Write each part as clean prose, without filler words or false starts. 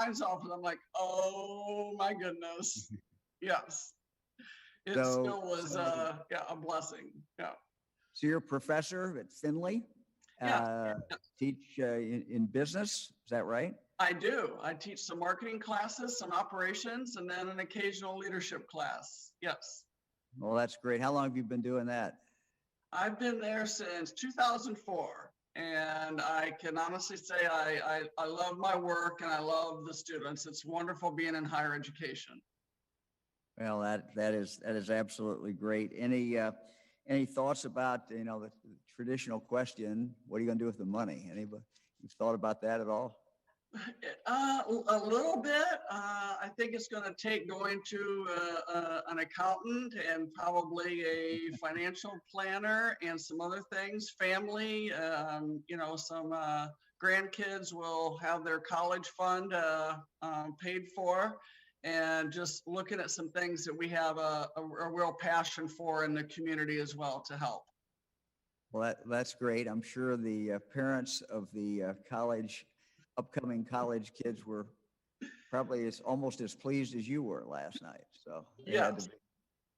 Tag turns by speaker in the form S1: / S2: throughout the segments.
S1: signs off, and I'm like, oh my goodness. Yes. It
S2: So,
S1: still was,
S2: so,
S1: yeah, a blessing. Yeah.
S2: so you're a professor at Finley,
S1: Yeah.
S2: teach in business. Is that right?
S1: I do. I teach some marketing classes, some operations, and then an occasional leadership class. Yes.
S2: Well, that's great. How long have you been doing that?
S1: I've been there since 2004. And I can honestly say I love my work and I love the students. It's wonderful being in higher education.
S2: Well, that is absolutely great. Any thoughts about the traditional question? What are you going to do with the money? Anybody? You've thought about that at all?
S1: A little bit. I think it's going to take going to an accountant and probably a financial planner and some other things. Family, some grandkids will have their college fund paid for, and just looking at some things that we have a real passion for in the community as well to help.
S2: Well, that's great. I'm sure the parents of the upcoming college kids were probably almost as pleased as you were last night. So they
S1: Yes.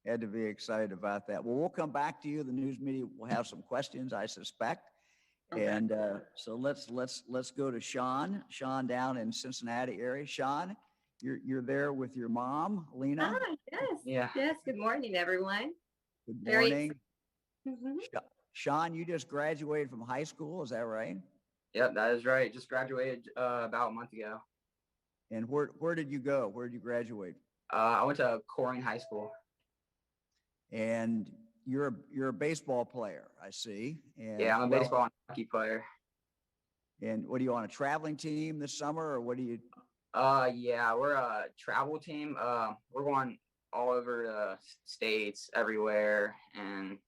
S2: had to be excited about that. Well, we'll come back to you. The news media will have some questions, I suspect.
S1: Okay.
S2: And so let's go to Sean. Sean down in Cincinnati area. Sean, you're there with your mom, Lena.
S3: Ah, yes.
S4: Yeah.
S3: Yes. Good morning, everyone.
S2: Good
S3: Very
S2: morning.
S3: Mhm.
S2: Sean, you just graduated from high school, is that right?
S4: Yep, that is right. Just graduated about a month ago.
S2: And where did you go? Where did you graduate?
S4: I went to Corning High School.
S2: And you're a baseball player, I see. And
S4: Yeah, I'm a baseball and hockey player.
S2: And what are you on, a traveling team this summer, or what do you?
S4: Yeah, we're a travel team. We're going all over the states, everywhere, and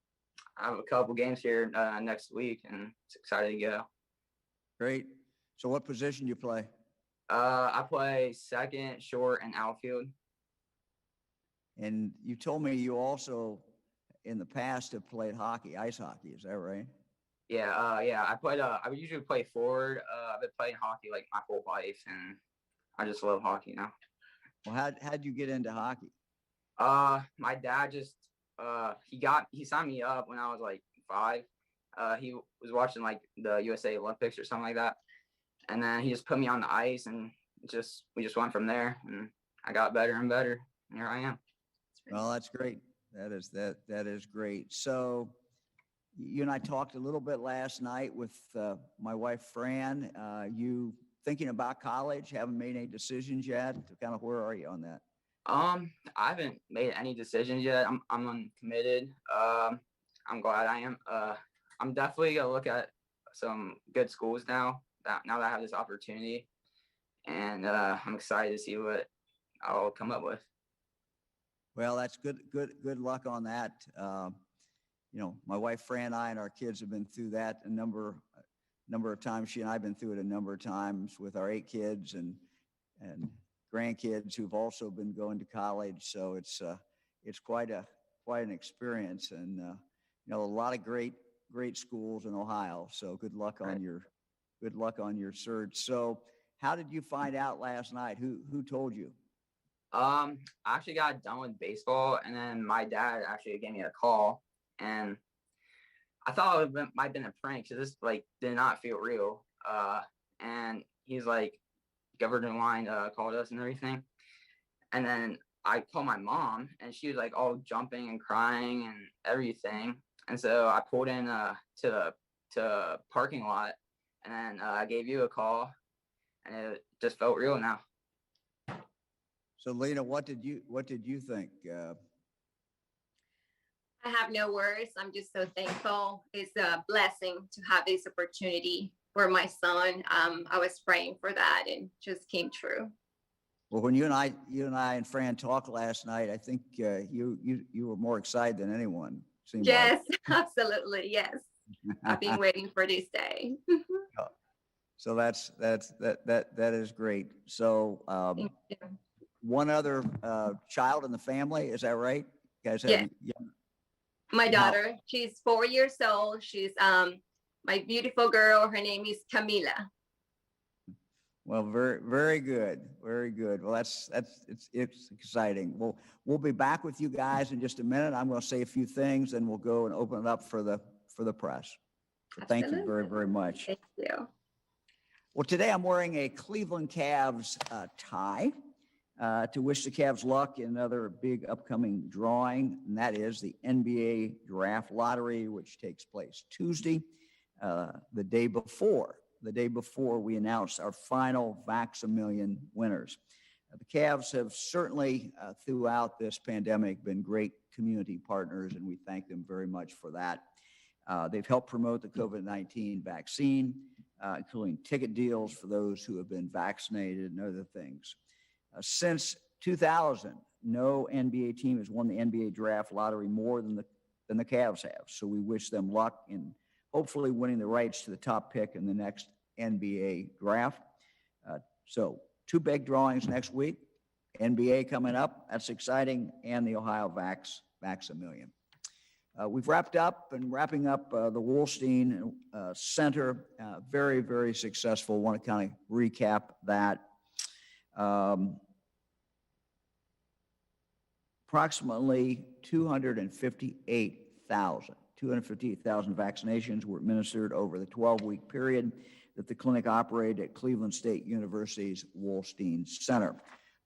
S4: I have a couple games here next week, and it's excited to go.
S2: Great. So what position do you play?
S4: I play second, short, and outfield.
S2: And you told me you also, in the past, have played hockey, ice hockey. Is that right?
S4: Yeah, yeah. I would usually play forward. I've been playing hockey like my whole life, and I just love hockey now.
S2: Well, how'd you get into hockey?
S4: My dad just he signed me up when I was like 5. He was watching like the USA Olympics or something like that, and then he just put me on the ice, and we just went from there, and I got better and better, and here I am.
S2: Well, that's great. That is great. So you and I talked a little bit last night with my wife, Fran. You thinking about college? Haven't made any decisions yet? Kind of where are you on that?
S4: I haven't made any decisions yet. I'm uncommitted. I'm glad I am. I'm definitely gonna look at some good schools now that I have this opportunity, and I'm excited to see what I'll come up with.
S2: Well, that's good luck on that. My wife Fran and I and our kids have been through that a number of times. She and I have been through it a number of times with our 8 kids and grandkids who've also been going to college. So it's quite an experience, and a lot of great schools in Ohio. So good luck on your search. So how did you find out last night? Who told you?
S4: I actually got done with baseball, and then my dad actually gave me a call, and I thought it might have been a prank because this did not feel real. And he's like, government line called us and everything, and then I called my mom, and she was like all jumping and crying and everything, and so I pulled in to the parking lot, and then I gave you a call, and it just felt real now.
S2: So Lena, what did you think?
S3: I have no words. I'm just so thankful. It's a blessing to have this opportunity for my son. I was praying for that, and just came true.
S2: Well, when you and I and Fran talked last night, I think you were more excited than anyone.
S3: Yes, absolutely. Yes, I've been waiting for this day.
S2: So that is great. So
S3: Thank you.
S2: one other child in the family, is that right? You guys have
S3: Yes. My daughter, she's 4 years old. She's my beautiful girl. Her name is Camila.
S2: Well, very, very good. Very good. Well, it's exciting. We'll be back with you guys in just a minute. I'm going to say a few things and we'll go and open it up for the press. So thank you very, very much.
S3: Thank you.
S2: Well, today I'm wearing a Cleveland Cavs tie to wish the Cavs luck in another big upcoming drawing, and that is the NBA Draft Lottery, which takes place Tuesday, the day before we announced our final Vax-a-Million winners. The Cavs have certainly, throughout this pandemic, been great community partners, and we thank them very much for that. They've helped promote the COVID-19 vaccine, including ticket deals for those who have been vaccinated and other things. Since 2000, no NBA team has won the NBA Draft Lottery more than the Cavs have. So we wish them luck in hopefully winning the rights to the top pick in the next NBA draft. So 2 big drawings next week. NBA coming up. That's exciting. And the Ohio Vax-a-Million. We've wrapped up and wrapping up the Wolstein Center. Very, very successful. Want to kind of recap that. Approximately 258,000 vaccinations were administered over the 12-week period that the clinic operated at Cleveland State University's Wolstein Center.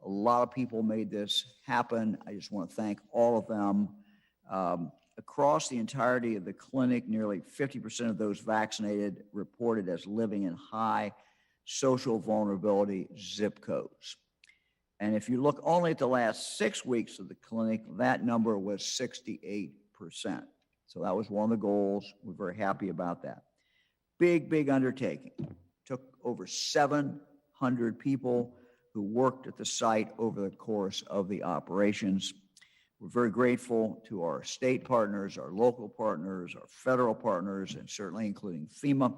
S2: A lot of people made this happen. I just want to thank all of them. Across the entirety of the clinic, nearly 50% of those vaccinated reported as living in high social vulnerability zip codes. And if you look only at the last 6 weeks of the clinic, that number was 68%. So that was one of the goals. We're very happy about that. Big, big undertaking. Took over 700 people who worked at the site over the course of the operations. We're very grateful to our state partners, our local partners, our federal partners, and certainly including FEMA,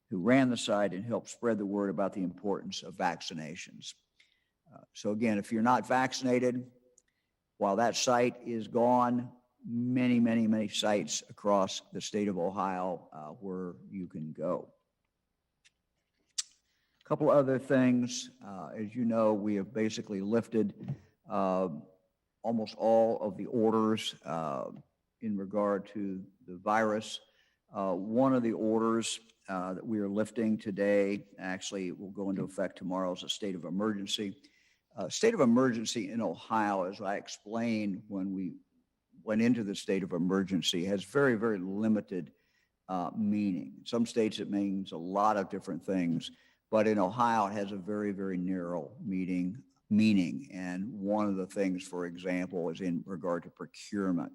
S2: who ran the site and helped spread the word about the importance of vaccinations. So again, if you're not vaccinated, while that site is gone, many, many, many sites across the state of Ohio where you can go. A couple other things. As you know, we have basically lifted almost all of the orders in regard to the virus. One of the orders that we are lifting today, actually will go into effect tomorrow, is a state of emergency. State of emergency in Ohio, as I explained when we went into the state of emergency, has very, very limited meaning. In some states it means a lot of different things, but in Ohio it has a very, very narrow meaning. And one of the things, for example, is in regard to procurement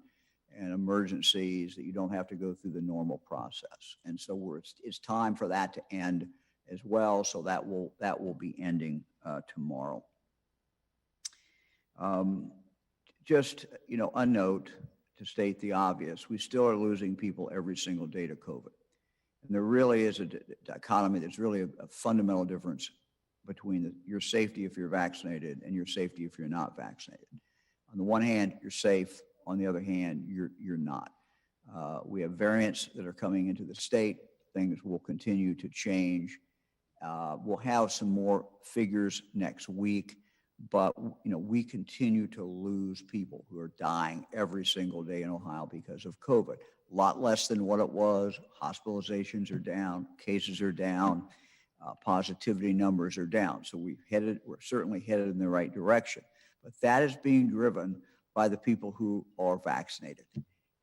S2: and emergencies, that you don't have to go through the normal process. And so it's time for that to end as well. So that will be ending tomorrow. Just, a note to state the obvious, we still are losing people every single day to COVID. And there really is a dichotomy. There's really a fundamental difference between your safety if you're vaccinated and your safety if you're not vaccinated. On the one hand, you're safe. On the other hand, you're not. We have variants that are coming into the state. Things will continue to change. We'll have some more figures next week, but we continue to lose people who are dying every single day in Ohio because of COVID. A lot less than what it was. Hospitalizations are down, cases are down, positivity numbers are down. So we're certainly headed in the right direction. But that is being driven by the people who are vaccinated.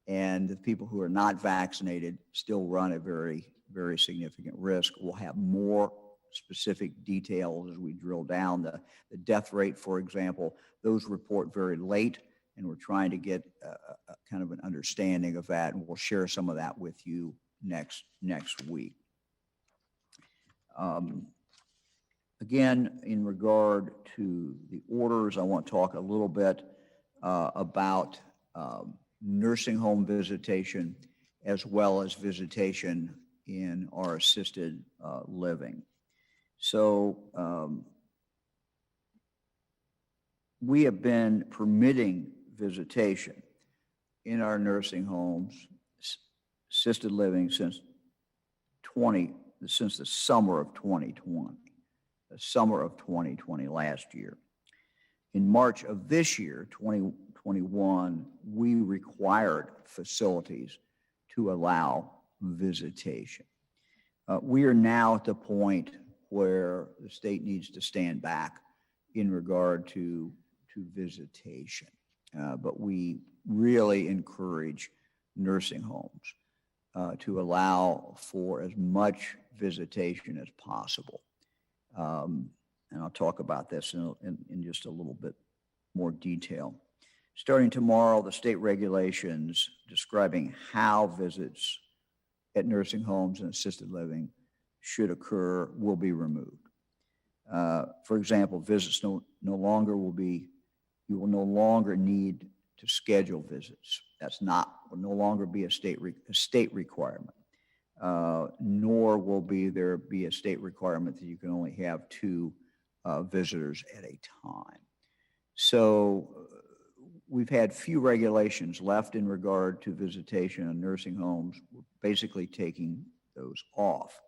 S2: And the people who are not vaccinated still run a very, very significant risk. We'll have more specific details as we drill down. The death rate, for example, those report very late, and we're trying to get a kind of an understanding of that, and we'll share some of that with you next week. Again, in regard to the orders, I want to talk a little bit about nursing home visitation as well as visitation in our assisted living. So we have been permitting visitation in our nursing homes, assisted living since the summer of 2020. the summer of 2020 last year. In March of this year, 2021, we required facilities to allow visitation. We are now at the point where the state needs to stand back in regard to visitation. But we really encourage nursing homes to allow for as much visitation as possible. And I'll talk about this in just a little bit more detail. Starting tomorrow, the state regulations describing how visits at nursing homes and assisted living should occur will be removed. For example, visits you will no longer need to schedule visits. Will no longer be a state requirement. Nor will there be a state requirement that you can only have 2 visitors at a time. So we've had few regulations left in regard to visitation in nursing homes. We're basically taking those off.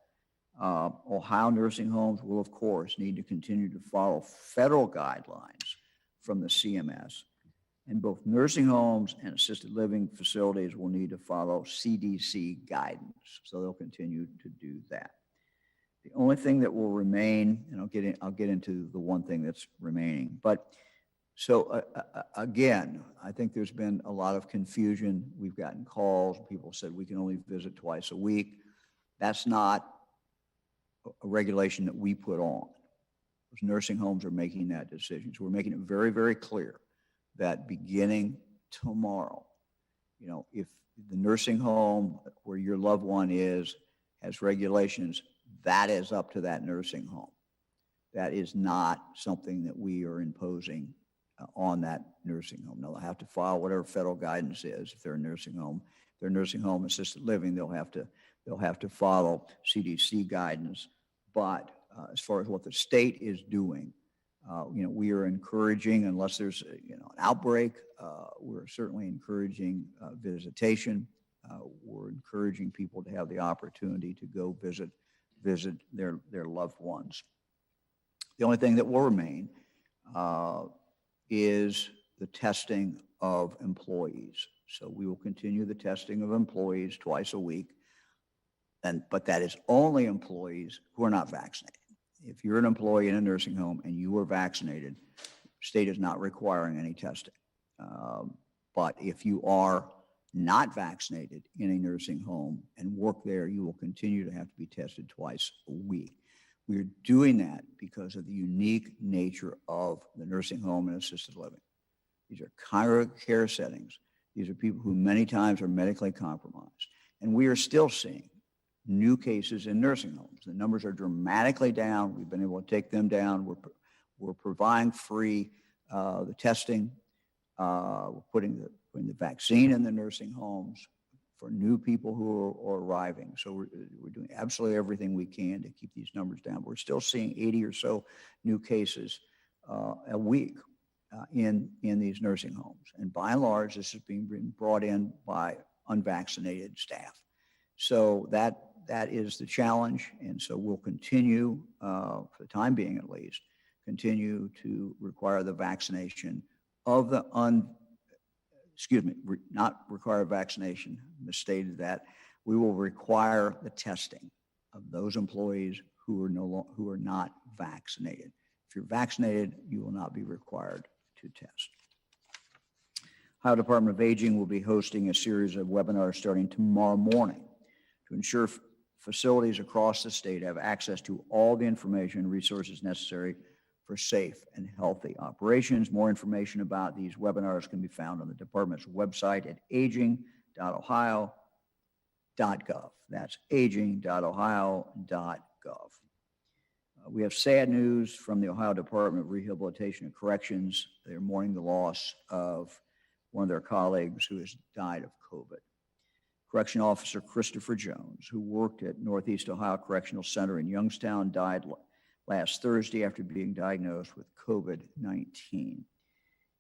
S2: Ohio nursing homes will, of course, need to continue to follow federal guidelines from the CMS. And both nursing homes and assisted living facilities will need to follow CDC guidance. So they'll continue to do that. The only thing that will remain, and I'll get into the one thing that's remaining. But so again, I think there's been a lot of confusion. We've gotten calls. People said we can only visit twice a week. That's not a regulation that we put on. Those nursing homes are making that decision. So we're making it very, very clear that beginning tomorrow, if the nursing home where your loved one has regulations, that is up to that nursing home. That is not something that we are imposing on that nursing home. Now, they'll have to follow whatever federal guidance is. If they're a nursing home, assisted living, they'll have to follow CDC guidance. But as far as what the state is doing, we are encouraging, unless there's an outbreak, we're certainly encouraging visitation. We're encouraging people to have the opportunity to go visit their loved ones. The only thing that will remain is the testing of employees. So we will continue the testing of employees twice a week, but that is only employees who are not vaccinated. If you're an employee in a nursing home and you are vaccinated, the state is not requiring any testing. But if you are not vaccinated in a nursing home and work there, you will continue to have to be tested twice a week. We're doing that because of the unique nature of the nursing home and assisted living. These are congregate care settings. These are people who many times are medically compromised. And we are still seeing new cases in nursing homes. The numbers are dramatically down. We've been able to take them down. We're providing free the testing. We're putting the vaccine in the nursing homes for new people who are arriving. So we're doing absolutely everything we can to keep these numbers down. We're still seeing 80 or so new cases a week in these nursing homes. And by and large, this is being brought in by unvaccinated staff. So that is the challenge. And so we'll continue, for the time being at least, continue to require the vaccination of the not require vaccination, misstated that. We will require the testing of those employees who are not vaccinated. If you're vaccinated, you will not be required to test. Ohio Department of Aging will be hosting a series of webinars starting tomorrow morning to ensure facilities across the state have access to all the information and resources necessary for safe and healthy operations. More information about these webinars can be found on the department's website at aging.ohio.gov. That's aging.ohio.gov. We have sad news from the Ohio Department of Rehabilitation and Corrections. They're mourning the loss of one of their colleagues who has died of COVID. Correction Officer Christopher Jones, who worked at Northeast Ohio Correctional Center in Youngstown, died last Thursday after being diagnosed with COVID-19. He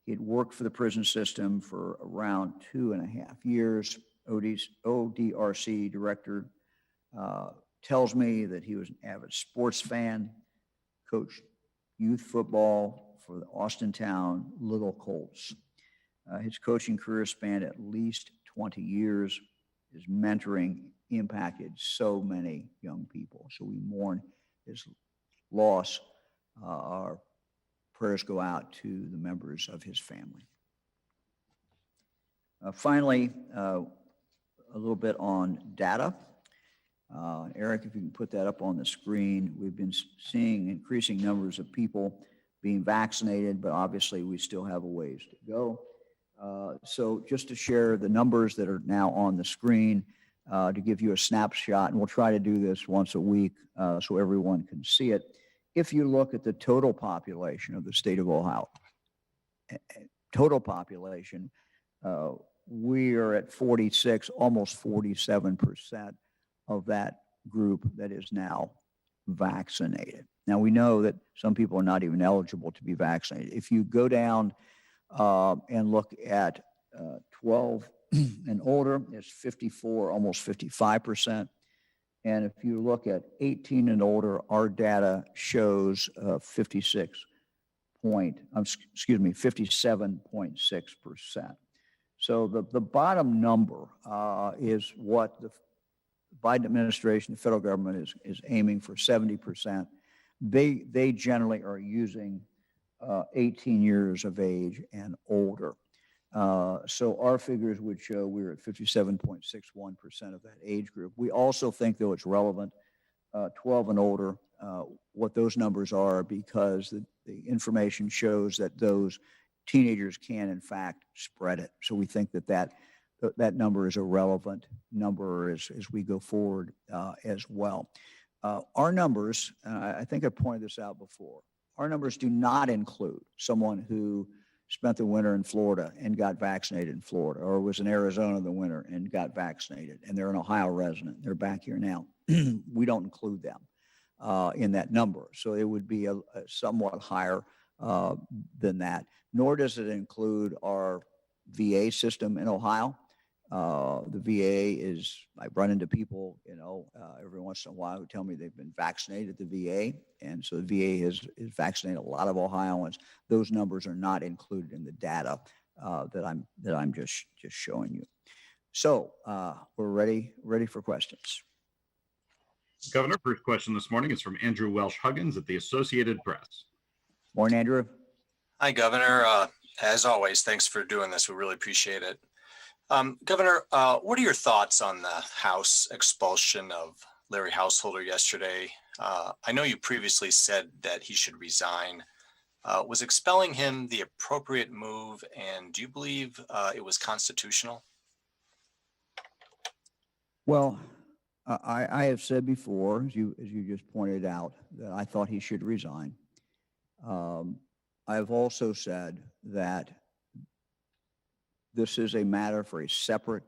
S2: had worked for the prison system for around 2.5 years. ODRC director tells me that he was an avid sports fan. coached youth football for the Austintown Little Colts. His coaching career spanned at least 20 years. His mentoring impacted so many young people. So we mourn his loss. Our prayers go out to the members of his family. Finally, a little bit on data. Eric, if you can put that up on the screen. We've been seeing increasing numbers of people being vaccinated, but obviously we still have a ways to go. So just to share the numbers that are now on the screen, to give you a snapshot, and we'll try to do this once a week so everyone can see it. If you look at the total population of the state of Ohio, total population, we are at 46, almost 47% of that group that is now vaccinated. Now we know that some people are not even eligible to be vaccinated. If you go down and look at 12 and older, it's 54, almost 55%. And if you look at 18 and older, our data shows 57.6%. So the bottom number is what the Biden administration, the federal government is aiming for 70%. They generally are using 18 years of age and older. So our figures would show we're at 57.61% of that age group. We also think, though it's relevant, 12 and older, what those numbers are, because the information shows that those teenagers can, in fact, spread it. So we think that number is a relevant number as we go forward as well. Our numbers, I think I pointed this out before, our numbers do not include someone who spent the winter in Florida and got vaccinated in Florida, or was in Arizona in the winter and got vaccinated, and they're an Ohio resident. They're back here now. We don't include them in that number. So it would be a somewhat higher than that, nor does it include our VA system in Ohio. The VA is, I run into people, every once in a while who tell me they've been vaccinated at the VA. And so the VA is vaccinated a lot of Ohioans. Those numbers are not included in the data that I'm just showing you. So we're ready for questions.
S5: Governor, first question this morning is from Andrew Welsh-Huggins at the Associated Press.
S2: Morning, Andrew.
S6: Hi, Governor. As always, thanks for doing this. We really appreciate it. Governor, what are your thoughts on the House expulsion of Larry Householder yesterday? I know you previously said that he should resign. Was expelling him the appropriate move, and do you believe it was constitutional?
S2: Well, I have said before, as you just pointed out, that I thought he should resign. I've also said that this is a matter for a separate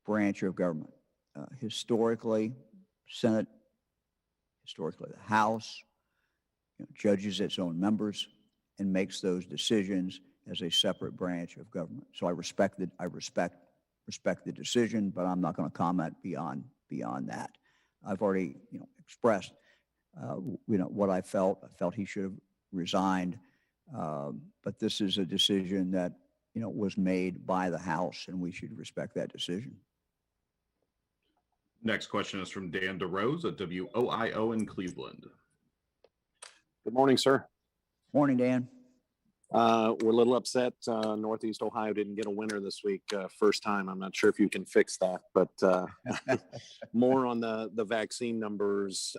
S2: branch of government. Historically, Senate, historically the House, judges its own members and makes those decisions as a separate branch of government. So I respect the decision, but I'm not going to comment beyond that. I've already expressed what I felt. I felt he should have resigned, but this is a decision that was made by the House, and we should respect that decision.
S5: Next question is from Dan DeRose at WOIO in Cleveland.
S7: Good morning, sir.
S2: Morning, Dan.
S7: We're a little upset. Northeast Ohio didn't get a winner this week. First time. I'm not sure if you can fix that, but more on the vaccine numbers.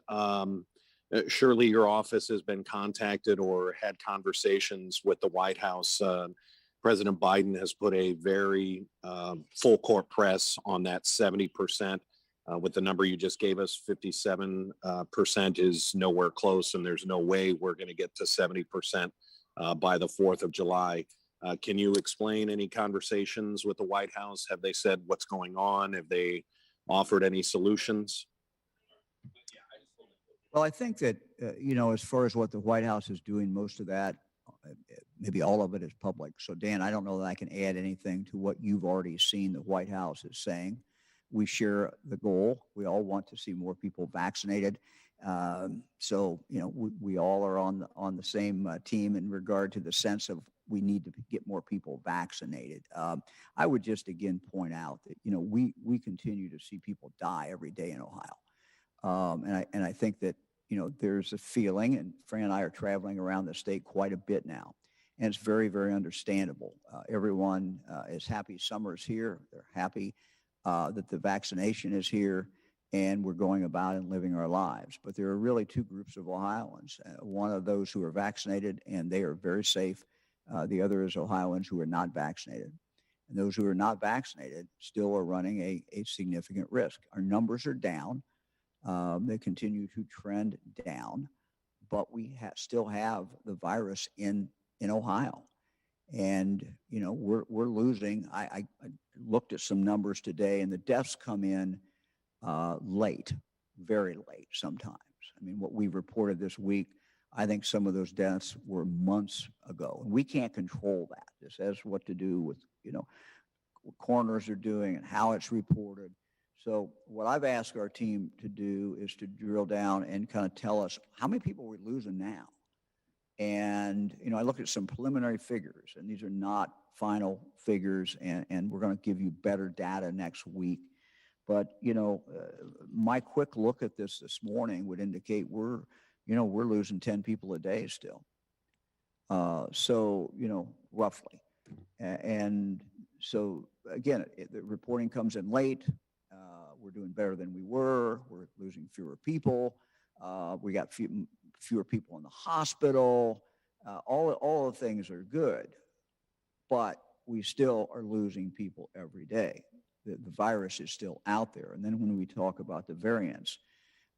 S7: Surely your office has been contacted or had conversations with the White House. President Biden has put a very full court press on that 70%. With the number you just gave us, 57% is nowhere close, and there's no way we're going to get to 70% by the 4th of July. Can you explain any conversations with the White House? Have they said what's going on? Have they offered any solutions?
S2: Well, I think that, as far as what the White House is doing, most of that, maybe all of it is public. So, Dan, I don't know that I can add anything to what you've already seen the White House is saying. We share the goal. We all want to see more people vaccinated. So, we all are on the same team in regard to the sense of we need to get more people vaccinated. I would just again point out that, we continue to see people die every day in Ohio. And I think that, there's a feeling, and Fran and I are traveling around the state quite a bit now, and it's very, very understandable. Everyone is happy summer's here. They're happy that the vaccination is here, and we're going about and living our lives. But there are really two groups of Ohioans. One of those who are vaccinated, and they are very safe. The other is Ohioans who are not vaccinated. And those who are not vaccinated still are running a significant risk. Our numbers are down. They continue to trend down, but we still have the virus in Ohio. And, we're losing. I looked at some numbers today, and the deaths come in late, very late sometimes. I mean, what we reported this week, I think some of those deaths were months ago. And we can't control that. This has what to do with, what coroners are doing and how it's reported. So what I've asked our team to do is to drill down and kind of tell us how many people we're losing now. And, I looked at some preliminary figures, and these are not final figures, and we're going to give you better data next week. But, my quick look at this morning would indicate we're losing 10 people a day still. So, roughly. And so, again, the reporting comes in late. We're doing better than we were. We're losing fewer people. We got fewer people in the hospital. All the things are good, but we still are losing people every day. The virus is still out there. And then when we talk about the variants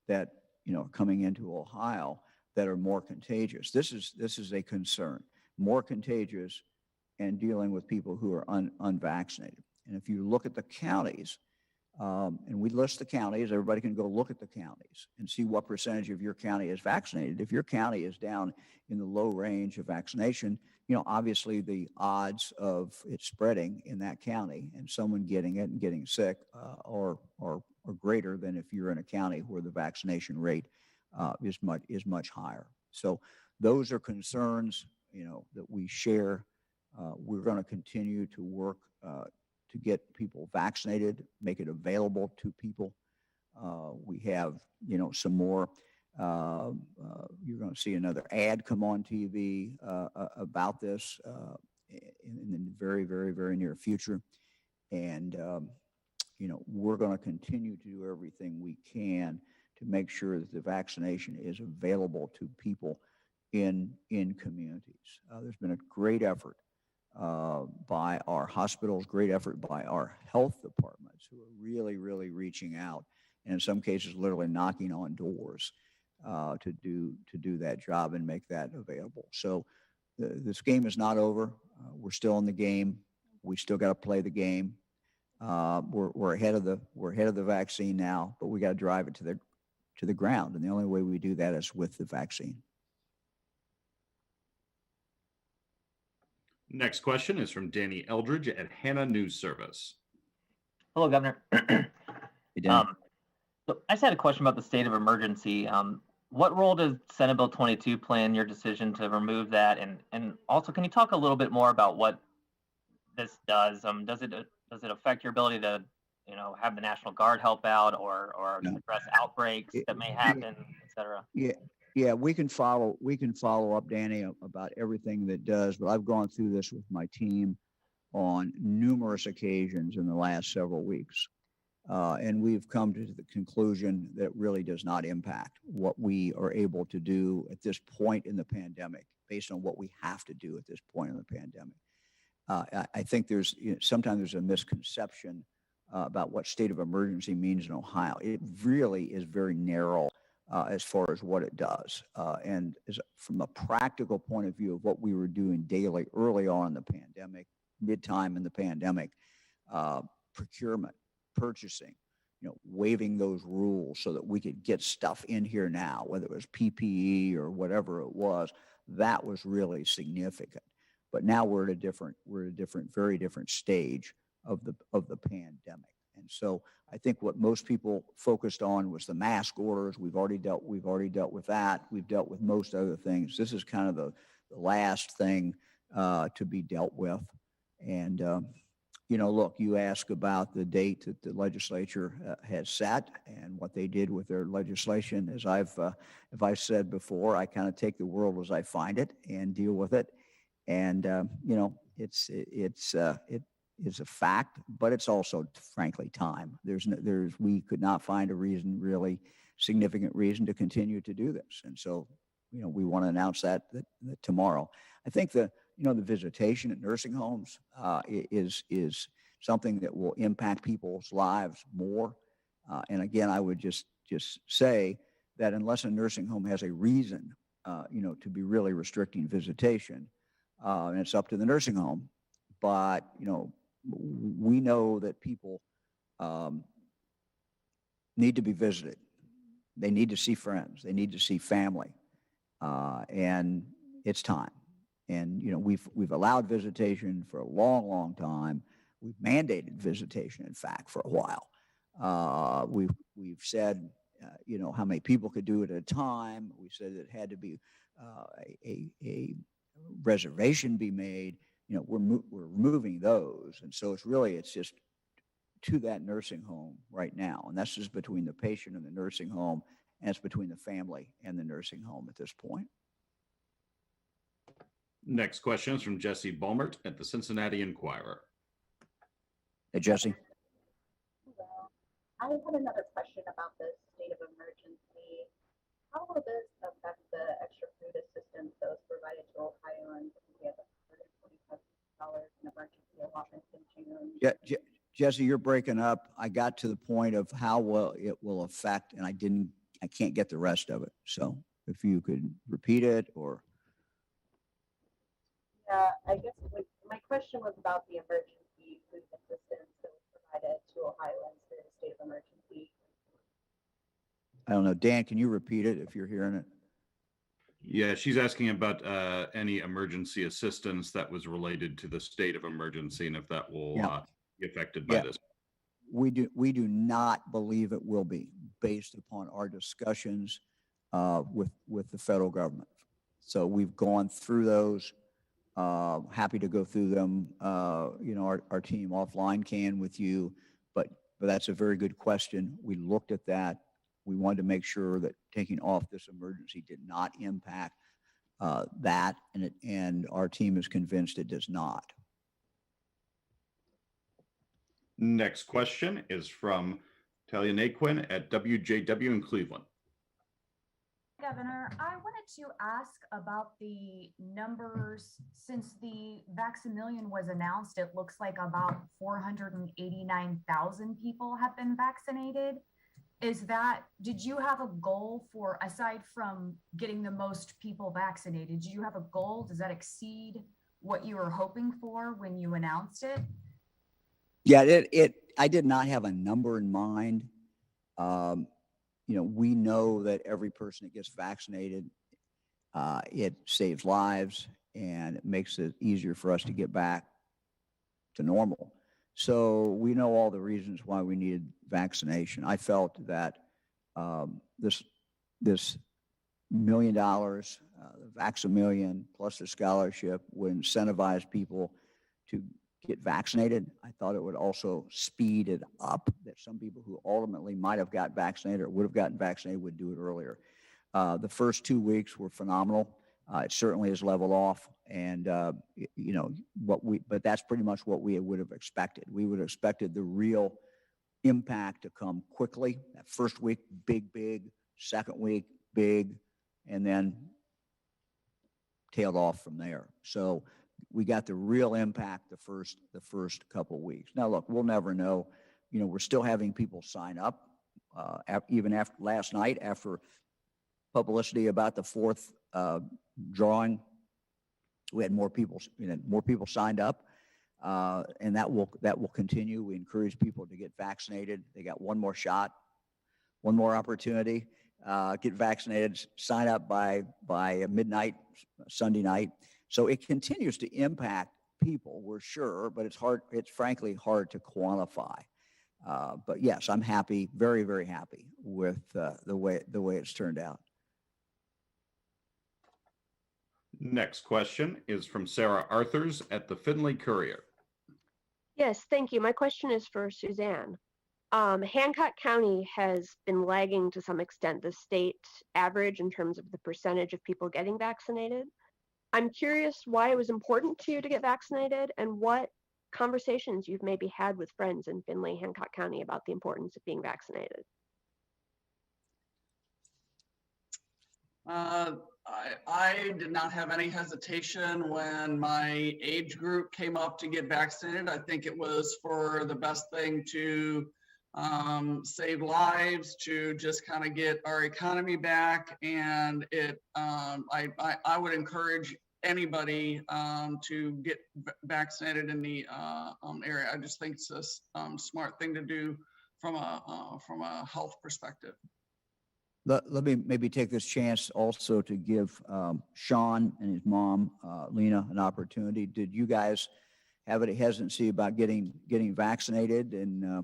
S2: that, are coming into Ohio that are more contagious, this is a concern. More contagious and dealing with people who are unvaccinated. And if you look at the counties, and we list the counties, everybody can go look at the counties and see what percentage of your county is vaccinated. If your county is down in the low range of vaccination, obviously the odds of it spreading in that county and someone getting it and getting sick are greater than if you're in a county where the vaccination rate is much higher. So those are concerns, that we share. We're going to continue to work to get people vaccinated, make it available to people. We have, some more. You're going to see another ad come on TV about this in the very, very, very near future. And, we're going to continue to do everything we can to make sure that the vaccination is available to people in communities. There's been a great effort by our hospitals, great effort by our health departments who are really, really reaching out, and in some cases literally knocking on doors to do that job and make that available. So this game is not over. We're still in the game. We still got to play the game. We're ahead of the vaccine now, but we got to drive it to the ground, and the only way we do that is with the vaccine.
S5: Next question is from Danny Eldridge at Hannah News Service.
S8: Hello, Governor.
S2: Hey, Dan.
S8: So I just had a question about the state of emergency. What role does Senate Bill 22 play in your decision to remove that? And also, can you talk a little bit more about what this does? Does it affect your ability to, have the National Guard help out or address outbreaks that may happen, et cetera?
S2: Yeah, we can follow up, Danny, about everything that does, but I've gone through this with my team on numerous occasions in the last several weeks. And we've come to the conclusion that it really does not impact what we are able to do at this point in the pandemic, based on what we have to do at this point in the pandemic. I think sometimes there's a misconception about what state of emergency means in Ohio. It really is very narrow as far as what it does. And from a practical point of view of what we were doing daily early on in the pandemic, mid-time in the pandemic, procurement, purchasing, waiving those rules so that we could get stuff in here now, whether it was PPE or whatever it was, that was really significant. But now we're at a very different stage of the pandemic. And so I think what most people focused on was the mask orders. We've already dealt with that. We've dealt with most other things. This is kind of the last thing to be dealt with. And, look, you ask about the date that the legislature has set and what they did with their legislation. As I've said before, I kind of take the world as I find it and deal with it. And, it's a fact, but it's also, frankly, time. We could not find a really significant reason to continue to do this. And so, we want to announce that tomorrow. I think the visitation at nursing homes is something that will impact people's lives more. And again, I would just say that unless a nursing home has a reason, to be really restricting visitation, and it's up to the nursing home, but, we know that people need to be visited. They need to see friends. They need to see family. And it's time. And, we've allowed visitation for a long, long time. We've mandated visitation, in fact, for a while. We've said, how many people could do it at a time. We said it had to be a reservation be made. We're removing those. And so it's just to that nursing home right now. And that's just between the patient and the nursing home, and it's between the family and the nursing home at this point.
S5: Next question is from Jesse Bulmert at the Cincinnati Enquirer.
S2: Hey, Jesse.
S9: Hello. I had another question about the state of emergency. How will this affect the extra food assistance that was provided to Ohioans? We have $125 in emergency allotments in June.
S2: Yeah, Jesse, you're breaking up. I got to the point of how well it will affect, and I can't get the rest of it. So if you could repeat it or.
S9: Yeah, I guess my question was about the emergency food assistance that was provided to Ohioans during the state of emergency.
S2: I don't know. Dan, can you repeat it if you're hearing it?
S5: Yeah, she's asking about any emergency assistance that was related to the state of emergency and if that will be affected by this.
S2: We do not believe it will be, based upon our discussions with the federal government. So we've gone through those. Happy to go through them. Our team offline can with you, but that's a very good question. We looked at that. We wanted to make sure that taking off this emergency did not impact that, and our team is convinced it does not.
S5: Next question is from Talia Naquin at WJW in Cleveland.
S10: Governor, I wanted to ask about the numbers. Since the Vax-a-Million was announced, it looks like about 489,000 people have been vaccinated. Did you have a goal for, aside from getting the most people vaccinated, do you have a goal? Does that exceed what you were hoping for when you announced it?
S2: Yeah, I did not have a number in mind. We know that every person that gets vaccinated, it saves lives and it makes it easier for us to get back to normal. So we know all the reasons why we needed vaccination. I felt that this $1 million, the Vax-a-Million plus the scholarship would incentivize people to get vaccinated. I thought it would also speed it up, that some people who ultimately might have got vaccinated or would have gotten vaccinated would do it earlier. The first 2 weeks were phenomenal. It certainly has leveled off, and but that's pretty much what we would have expected. We would have expected the real impact to come quickly. That first week, big. Second week, big, and then tailed off from there. So we got the real impact the first couple of weeks. Now, look, we'll never know. We're still having people sign up. Even after last night, after publicity about the fourth drawing, we had more people signed up, and that will continue. We encourage people to get vaccinated. They got one more shot, one more opportunity. Get vaccinated, sign up by midnight Sunday night. So it continues to impact people, we're sure, but it's frankly hard to quantify. But yes, I'm happy, very, very happy with the way it's turned out.
S5: Next question is from Sarah Arthurs at the Findlay Courier.
S11: Yes, thank you. My question is for Suzanne. Hancock County has been lagging to some extent the state average in terms of the percentage of people getting vaccinated. I'm curious why it was important to you to get vaccinated and what conversations you've maybe had with friends in Findlay, Hancock County about the importance of being vaccinated.
S1: I did not have any hesitation when my age group came up to get vaccinated. I think it was for the best thing to save lives, to just kind of get our economy back. And I would encourage anybody to get vaccinated in the area. I just think it's a smart thing to do from a health perspective.
S2: Let me maybe take this chance also to give Sean and his mom, Lena, an opportunity. Did you guys have any hesitancy about getting vaccinated, and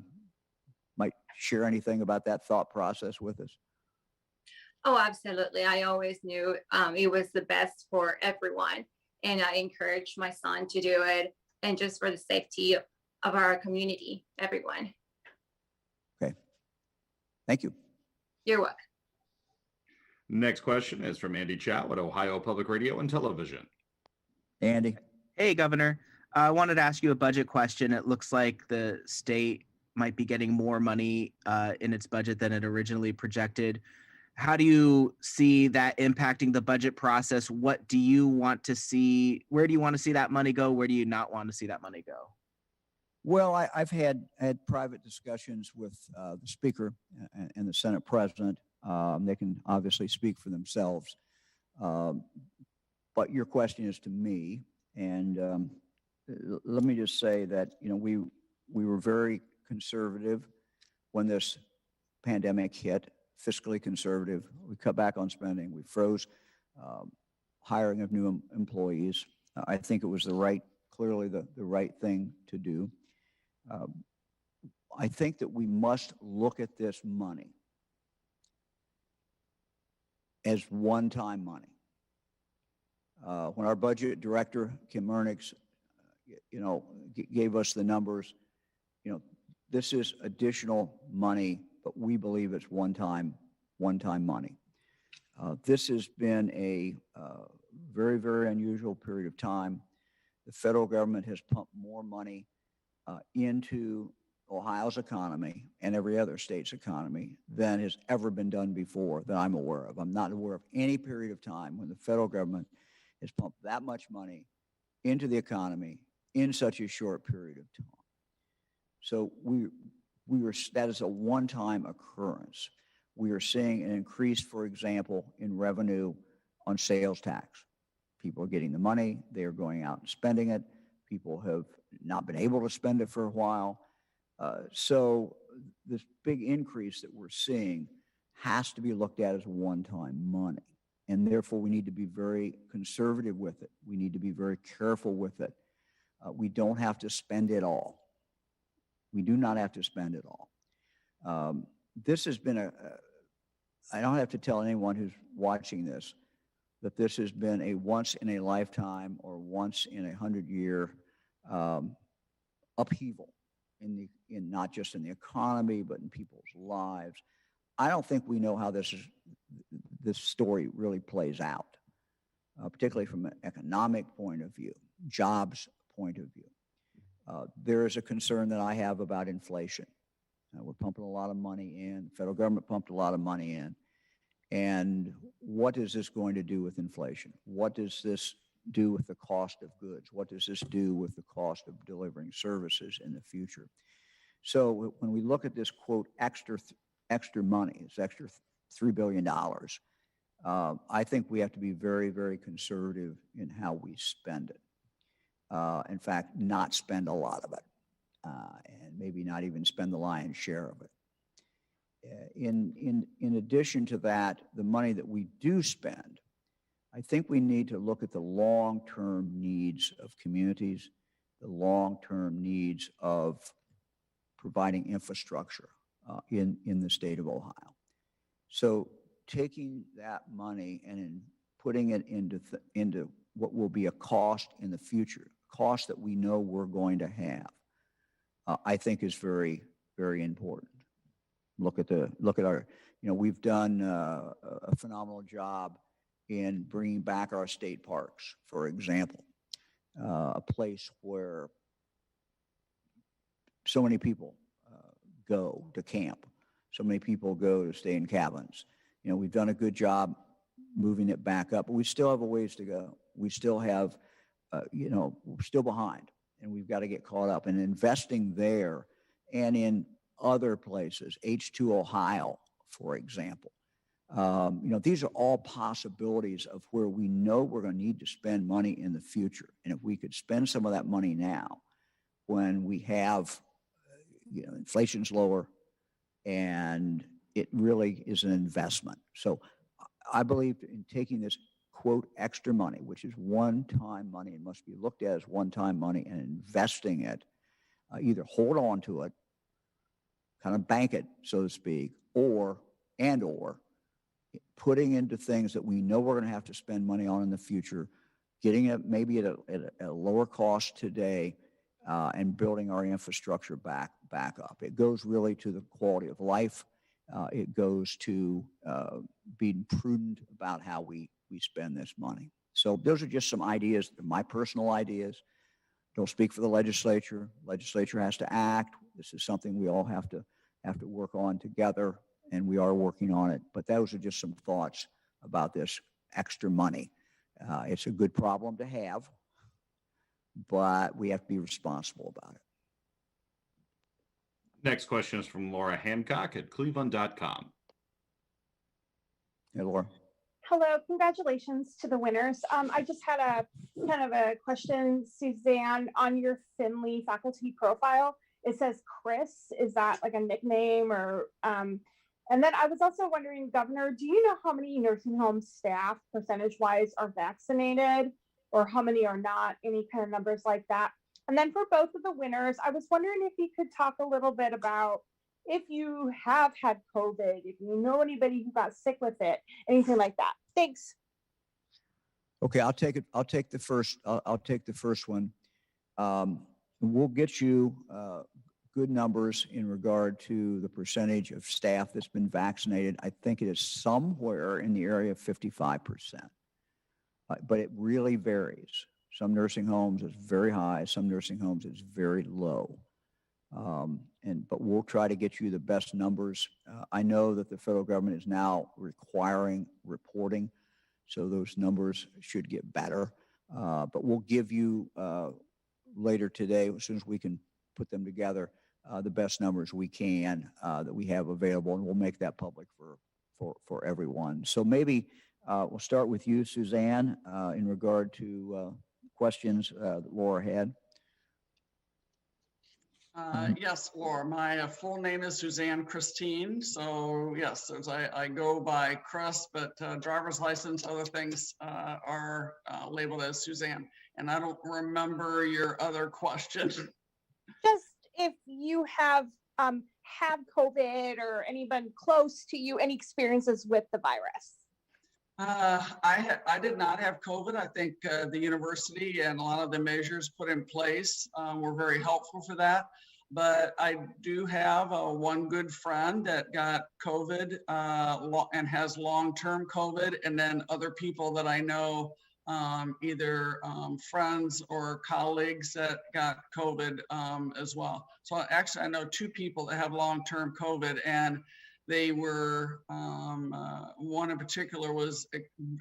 S2: might share anything about that thought process with us?
S3: Oh, absolutely. I always knew it was the best for everyone. And I encouraged my son to do it, and just for the safety of our community, everyone.
S2: Okay. Thank you.
S3: You're welcome.
S5: Next question is from Andy Chow at Ohio Public Radio and Television.
S2: Andy.
S12: Hey, Governor. I wanted to ask you a budget question. It looks like the state might be getting more money in its budget than it originally projected. How do you see that impacting the budget process? What do you want to see? Where do you want to see that money go? Where do you not want to see that money go?
S2: Well, I've had private discussions with the Speaker and the Senate President. They can obviously speak for themselves. But your question is to me, and let me just say that, you know, we were very conservative when this pandemic hit, fiscally conservative. We cut back on spending. We froze hiring of new employees. I think it was clearly the right thing to do. I think that we must look at this money as one-time money. When our budget director, Kim Mernix, gave us the numbers, this is additional money, but we believe it's one-time money. This has been a very, very unusual period of time. The federal government has pumped more money into Ohio's economy and every other state's economy than has ever been done before that I'm aware of. I'm not aware of any period of time when the federal government has pumped that much money into the economy in such a short period of time. So that is a one-time occurrence. We are seeing an increase, for example, in revenue on sales tax. People are getting the money, they are going out and spending it. People have not been able to spend it for a while. So this big increase that we're seeing has to be looked at as one-time money. And therefore, we need to be very conservative with it. We need to be very careful with it. We don't have to spend it all. We do not have to spend it all. This has been I don't have to tell anyone who's watching this that this has been a once in a lifetime or once in 100-year upheaval in not just in the economy, but in people's lives. I don't think we know how this story really plays out, particularly from an economic point of view, jobs point of view. There is a concern that I have about inflation. We're pumping a lot of money in. The federal government pumped a lot of money in. And what is this going to do with inflation? What does this do with the cost of goods? What does this do with the cost of delivering services in the future? So when we look at this, quote, extra money, this extra $3 billion, I think we have to be very, very conservative in how we spend it. In fact, not spend a lot of it, and maybe not even spend the lion's share of it. In addition to that, the money that we do spend, I think we need to look at the long-term needs of communities, the long-term needs of providing infrastructure in the state of Ohio. So taking that money and putting it into what will be a cost in the future, cost that we know we're going to have, I think is very, very important. Look at our, we've done a phenomenal job in bringing back our state parks, for example, a place where so many people go to camp, so many people go to stay in cabins. We've done a good job moving it back up, but we still have a ways to go. We still have, we're still behind, and we've got to get caught up. And investing there and in other places, H2 Ohio, for example. These are all possibilities of where we know we're going to need to spend money in the future. And if we could spend some of that money now, when we have, inflation's lower, and it really is an investment. So I believe in taking this, quote, extra money, which is one-time money and must be looked at as one-time money, and investing it, either hold on to it, kind of bank it, so to speak, or putting into things that we know we're going to have to spend money on in the future, getting it maybe at a lower cost today, and building our infrastructure back up. It goes really to the quality of life. It goes to being prudent about how we spend this money. So those are just some ideas, my personal ideas. Don't speak for the legislature. Legislature has to act. This is something we all have to work on together, and we are working on it. But those are just some thoughts about this extra money. It's a good problem to have, but we have to be responsible about it.
S5: Next question is from Laura Hancock at cleveland.com.
S2: Hey, Laura.
S13: Hello, congratulations to the winners. I just had a kind of a question, Suzanne, on your Finley faculty profile. It says Chris. Is that like a nickname or? And then I was also wondering, Governor, do you know how many nursing home staff percentage-wise are vaccinated, or how many are not? Any kind of numbers like that? And then for both of the winners, I was wondering if you could talk a little bit about if you have had COVID, if you know anybody who got sick with it, anything like that. Thanks.
S2: Okay, I'll take it. I'll take the first one. We'll get you good numbers in regard to the percentage of staff that's been vaccinated. I think it is somewhere in the area of 55%, but it really varies. Some nursing homes it's very high. Some nursing homes it's very low. But we'll try to get you the best numbers. I know that the federal government is now requiring reporting, so those numbers should get better. But we'll give you later today, as soon as we can put them together, the best numbers we can that we have available, and we'll make that public for everyone. So maybe we'll start with you, Suzanne, in regard to questions that Laura had.
S1: Yes, Laura, my full name is Suzanne Christine. So yes, I go by Chris, but driver's license, other things are labeled as Suzanne. And I don't remember your other question.
S13: Just if you have COVID or anyone close to you, any experiences with the virus?
S1: I did not have COVID. I think the university and a lot of the measures put in place were very helpful for that. But I do have one good friend that got COVID and has long-term COVID, and then other people that I know, either friends or colleagues that got COVID as well. So actually, I know two people that have long-term COVID, and they were, one in particular was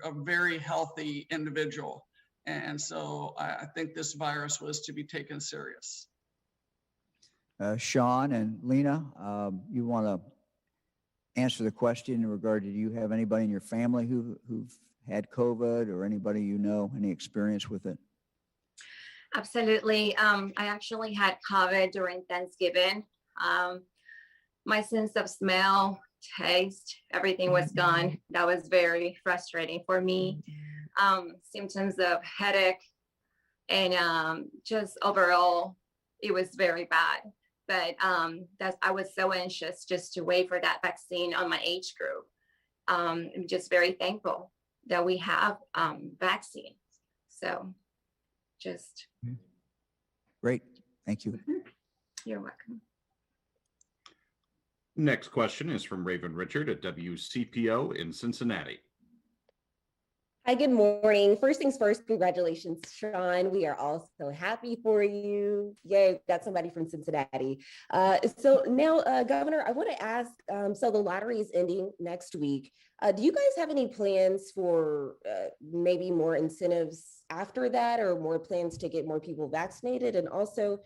S1: a very healthy individual. And so I think this virus was to be taken serious.
S2: Sean and Lena, you want to answer the question in regard to, do you have anybody in your family who've had COVID, or anybody you know, any experience with it?
S3: Absolutely. I actually had COVID during Thanksgiving. My sense of smell, taste, everything was gone. That was very frustrating for me. Symptoms of headache and just overall, it was very bad. but I was so anxious just to wait for that vaccine on my age group. I'm just very thankful that we have vaccines. So just.
S2: Great. Thank you.
S3: You're welcome.
S5: Next question is from Raven Richard at WCPO in Cincinnati.
S14: Hi, good morning. First things first, congratulations, Sean. We are all so happy for you. Yay, got somebody from Cincinnati. So now, Governor, I want to ask, so the lottery is ending next week. Do you guys have any plans for maybe more incentives after that, or more plans to get more people vaccinated? And also,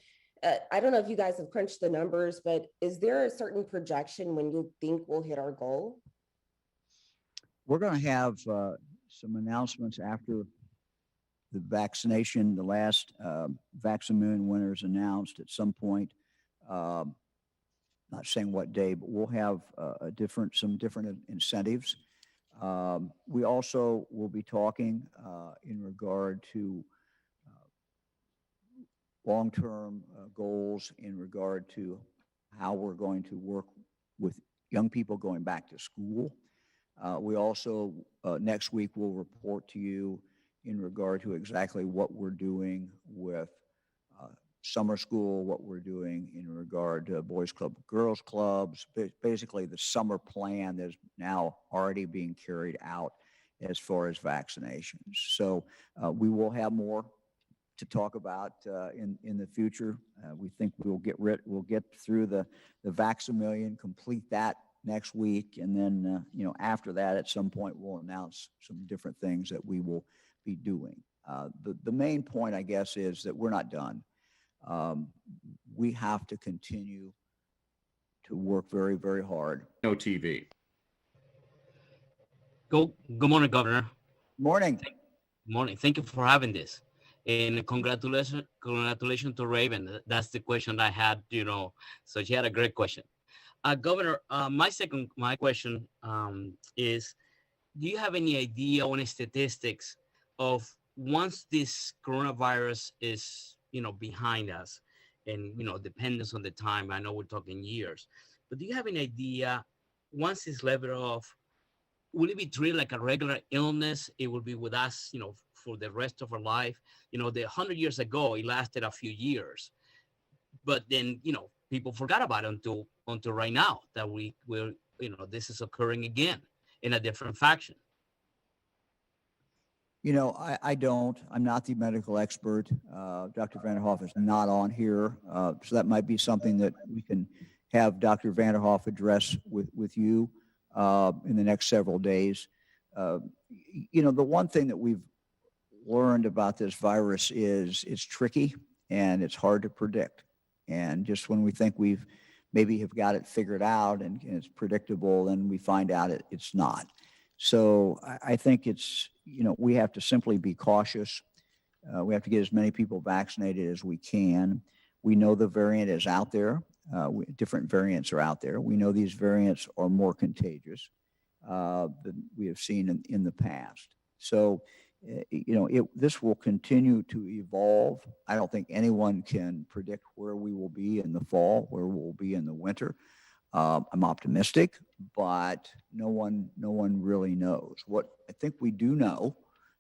S14: I don't know if you guys have crunched the numbers, but is there a certain projection when you think we'll hit our goal?
S2: We're going to have some announcements after the vaccination. The last Vax-a-Million winners announced at some point. Not saying what day, but we'll have some different incentives. We also will be talking in regard to long-term goals in regard to how we're going to work with young people going back to school. We also, next week, will report to you in regard to exactly what we're doing with summer school, what we're doing in regard to boys club, girls clubs, basically the summer plan that's now already being carried out as far as vaccinations. So we will have more to talk about in the future. We think we'll get through the Vax-a-Million, complete that next week, and then after that, at some point, we'll announce some different things that we will be doing. The main point, I guess, is that we're not done. We have to continue to work very, very hard.
S5: No TV.
S15: Good morning, Governor.
S2: Morning.
S15: Morning. Thank you for having this. And congratulations to Raven. That's the question I had, so she had a great question. Governor, my question is, do you have any idea on statistics of once this coronavirus is, behind us and, dependence on the time? I know we're talking years, but do you have any idea once it's leveled off, will it be treated like a regular illness? It will be with us, for the rest of our life. The 100 years ago, it lasted a few years, but then, people forgot about it until right now that we're, this is occurring again in a different faction.
S2: I'm not the medical expert. Dr. Vanderhoff is not on here. So that might be something that we can have Dr. Vanderhoff address with you in the next several days. The one thing that we've learned about this virus is it's tricky and it's hard to predict. And just when we think we've maybe have got it figured out and it's predictable, then we find out it's not. So I think it's, we have to simply be cautious. We have to get as many people vaccinated as we can. We know the variant is out there. Different variants are out there. We know these variants are more contagious than we have seen in the past. So, this will continue to evolve. I don't think anyone can predict where we will be in the fall, where we'll be in the winter. I'm optimistic, but no one really knows. What I think we do know,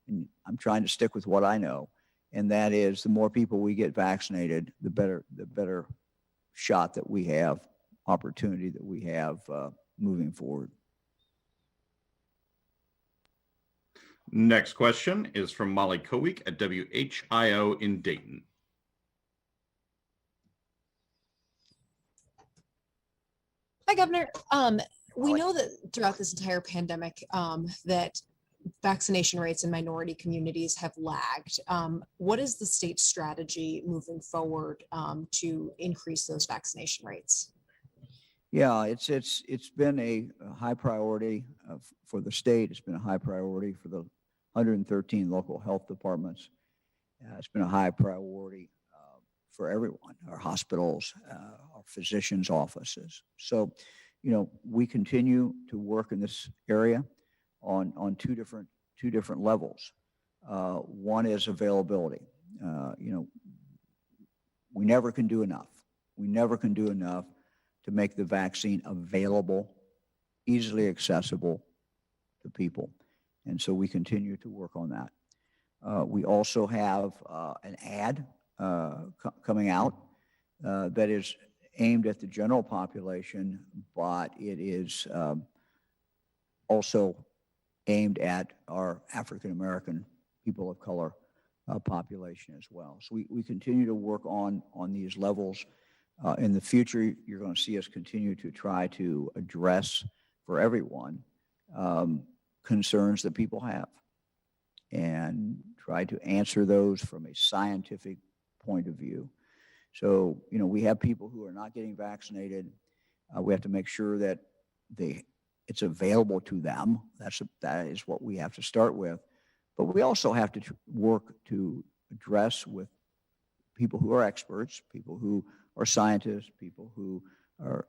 S2: and I'm trying to stick with what I know, and that is the more people we get vaccinated, the better shot that we have, opportunity that we have moving forward.
S5: Next question is from Molly Koweek at WHIO in Dayton.
S16: Hi, Governor. We know that throughout this entire pandemic that vaccination rates in minority communities have lagged. What is the state's strategy moving forward to increase those vaccination rates?
S2: Yeah, it's been a high priority for the state. It's been a high priority for the 113 local health departments. It's been a high priority for everyone, our hospitals, our physicians' offices. So, we continue to work in this area on two different levels. One is availability. We never can do enough. we never can do enough to make the vaccine available, easily accessible to people. And so we continue to work on that. We also have an ad coming out that is aimed at the general population, but it is also aimed at our African American people of color population as well. So we continue to work on these levels. In the future, you're going to see us continue to try to address for everyone concerns that people have and try to answer those from a scientific point of view. So, you know, we have people who are not getting vaccinated. We have to make sure that it's available to them. That is what we have to start with. But we also have to work to address with people who are experts, people who are scientists, people who are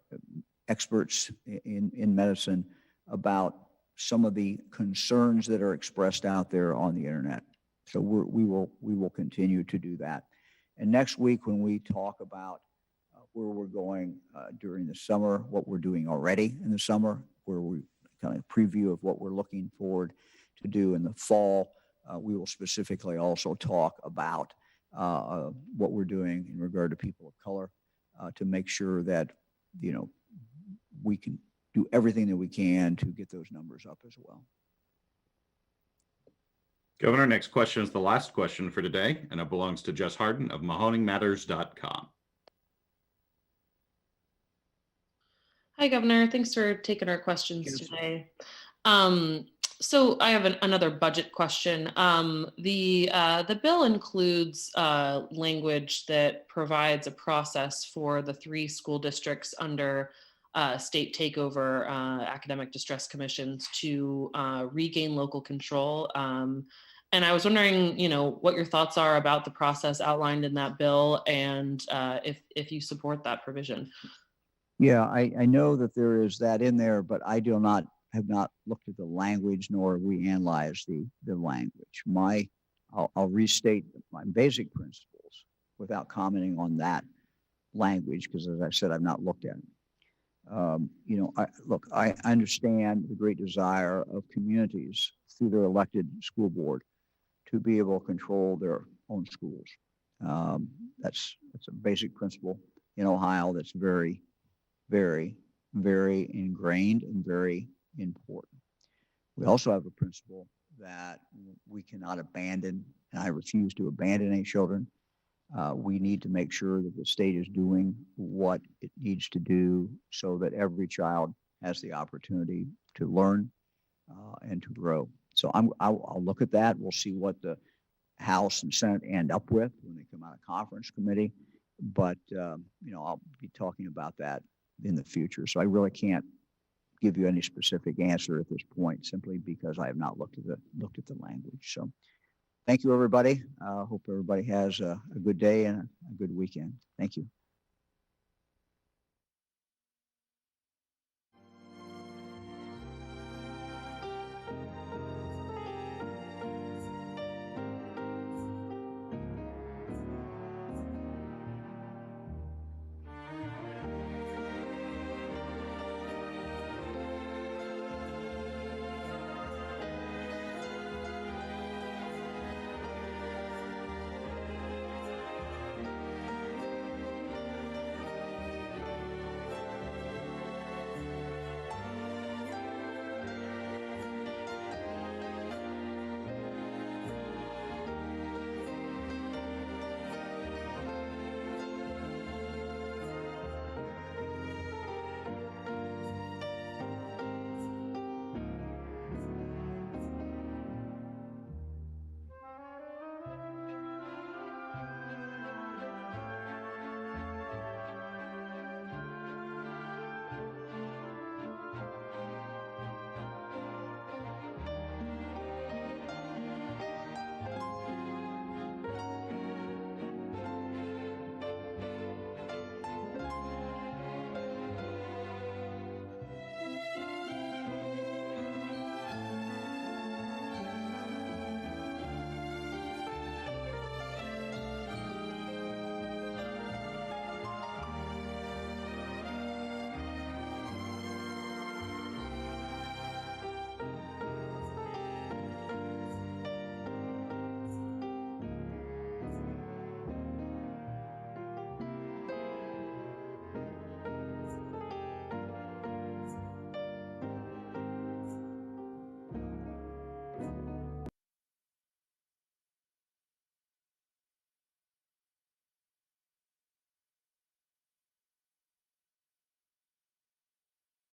S2: experts in medicine about some of the concerns that are expressed out there on the internet. So we will continue to do that. And next week, when we talk about where we're going during the summer, what we're doing already in the summer, where we kind of preview of what we're looking forward to do in the fall, we will specifically also talk about what we're doing in regard to people of color to make sure that, you know, we can do everything that we can to get those numbers up as well.
S5: Governor, next question is the last question for today, and it belongs to Jess Harden of MahoningMatters.com.
S17: Hi, Governor. Thanks for taking our questions today. So I have another budget question. The bill includes language that provides a process for the 3 school districts under state takeover academic distress commissions to regain local control. And I was wondering, you know, what your thoughts are about the process outlined in that bill, and if you support that provision.
S2: Yeah, I know that there is that in there, but I have not looked at the language, nor have we analyzed the language. I'll restate my basic principles without commenting on that language, because as I said, I've not looked at it. You know, I understand the great desire of communities through their elected school board to be able to control their own schools. That's a basic principle in Ohio that's very, very, very ingrained and very important. We also have a principle that we cannot abandon, and I refuse to abandon any children. We need to make sure that the state is doing what it needs to do so that every child has the opportunity to learn and to grow. So I'll look at that. We'll see what the House and Senate end up with when they come out of conference committee. But, you know, I'll be talking about that in the future. So I really can't give you any specific answer at this point, simply because I have not looked at the language. So thank you, everybody. Hope everybody has a good day and a good weekend. Thank you.